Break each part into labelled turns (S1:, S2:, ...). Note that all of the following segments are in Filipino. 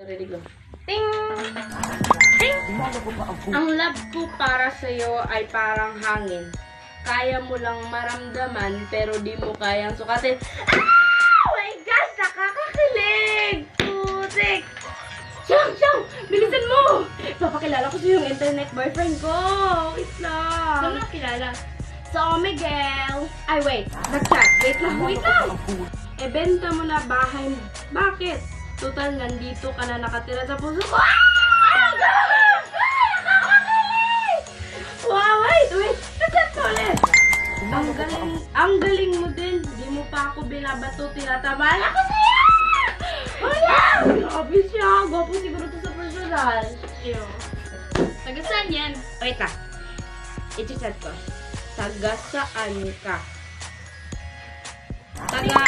S1: Rinig lang. Ting! Ting! Ang love ko para sa'yo ay parang hangin. Kaya mo lang maramdaman, pero di mo kayang sukatin. Oh my gosh! Nakakakilig! Putik! Siyang! Bilisan mo! Papakilala ko sa yung internet boyfriend ko. Wait lang. Saan mo nakilala? So, Miguel. Ay, wait. Nag-chat. Wait lang. Benta mo na bahay mo. Bakit? Total, nandito ka na nakatira sa puso ko. Wow, wait. Nag-chat ko ulit. Ang galing mo din. Di mo pa ako binabato. Tinatamaan ako sa'yo! Wala! Grabe siya. Gwapo siguro to sa personal. Ew. Taga saan yan? Wait lang. I-chat ko. Taga saan ka? Taga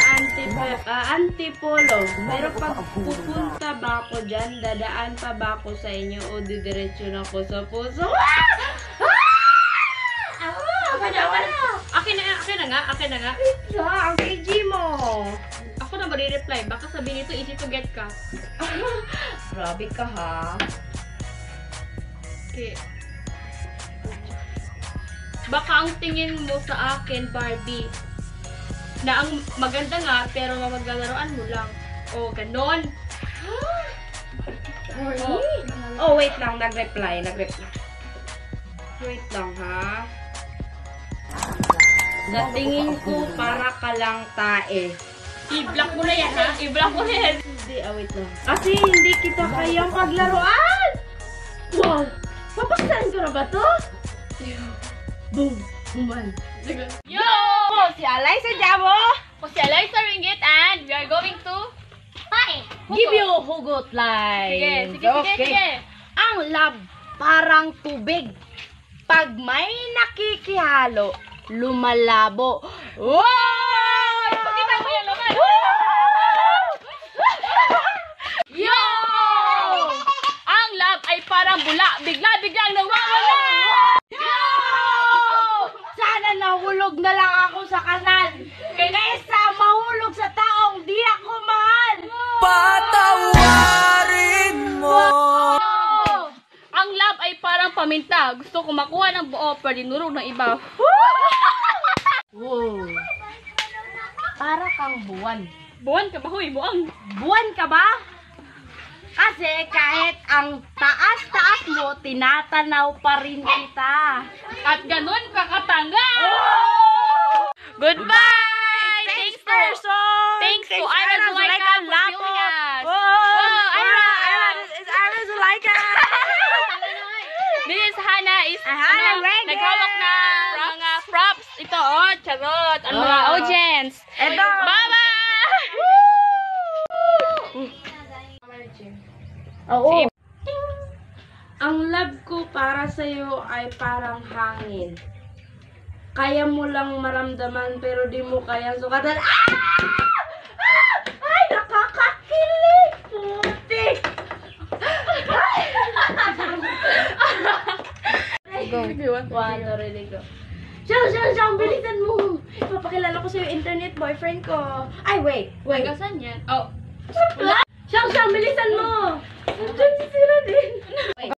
S1: Antipolo. Pero pag pupunta ba ako dyan, dadaan pa ba ako sa inyo o didiretso na ako sa puso? Akin na nga. Wait lang, ang KG mo. Ako na mag-reply. Baka sabihin nito, easy to get ka. Grabe ka ha. Okay. Baka ang tingin mo sa akin, Barbie, na ang maganda nga, pero maglalaroan mo lang. O, ganon. Oh, wait lang. Nag-reply. Wait lang, ha? Sa tingin ko, para ka lang tae. I-block mo na yan, ha? I-block mo na yan. Hindi, wait lang. Kasi hindi kita kayang paglaruan! Wow! Papaksahin ko na ba to? Boom! Buman! Yo! Si Alyssa Jabo!
S2: Si Alyssa Ringgit and we are going to
S1: Give you hugot line.
S2: Sige.
S1: Ang love parang tubig. Pag may nakikihalo, lumalabo. Wow!
S2: Pakita mo yan, Loman!
S1: Yo!
S2: Ang love ay parang bula. Biglang nawawala!
S1: Yo! Sana nahulog na lang ako sa kanal. Kaysa mahulog sa taong di ako mahal.
S3: Patawarin mo.
S2: Ang love ay parang paminta. Gusto ko makuha ng buo pero dinurog ng iba.
S1: Wow. Para kang buwan.
S2: Buwan ka ba, huy?
S1: Buwan ka ba? Kasi kahit ang taas-taas mo, tinatanaw pa rin kita.
S2: At ganun kakatanga!
S1: Goodbye!
S2: Thanks to Ira Zulaika for filming us.
S1: Ira Zulaika!
S2: This is Hana.
S1: Hana Reggae!
S2: Naghawak na mga props. Ito, charot. Ang mga audience.
S1: Ito!
S2: Bye-bye!
S1: Oo. Ang love ko para sa'yo ay parang hangin. Kaya mo lang maramdaman pero di mo kayang sukatan. Ay, nakakakilig! Putik! Wala, rinig ko. Siyang, bilisan mo! Ipapakilala ko sa'yo internet boyfriend ko. Ay, wait.
S2: Nagasan yan? Oh.
S1: Siyang, bilisan mo! Diyan si Sira din.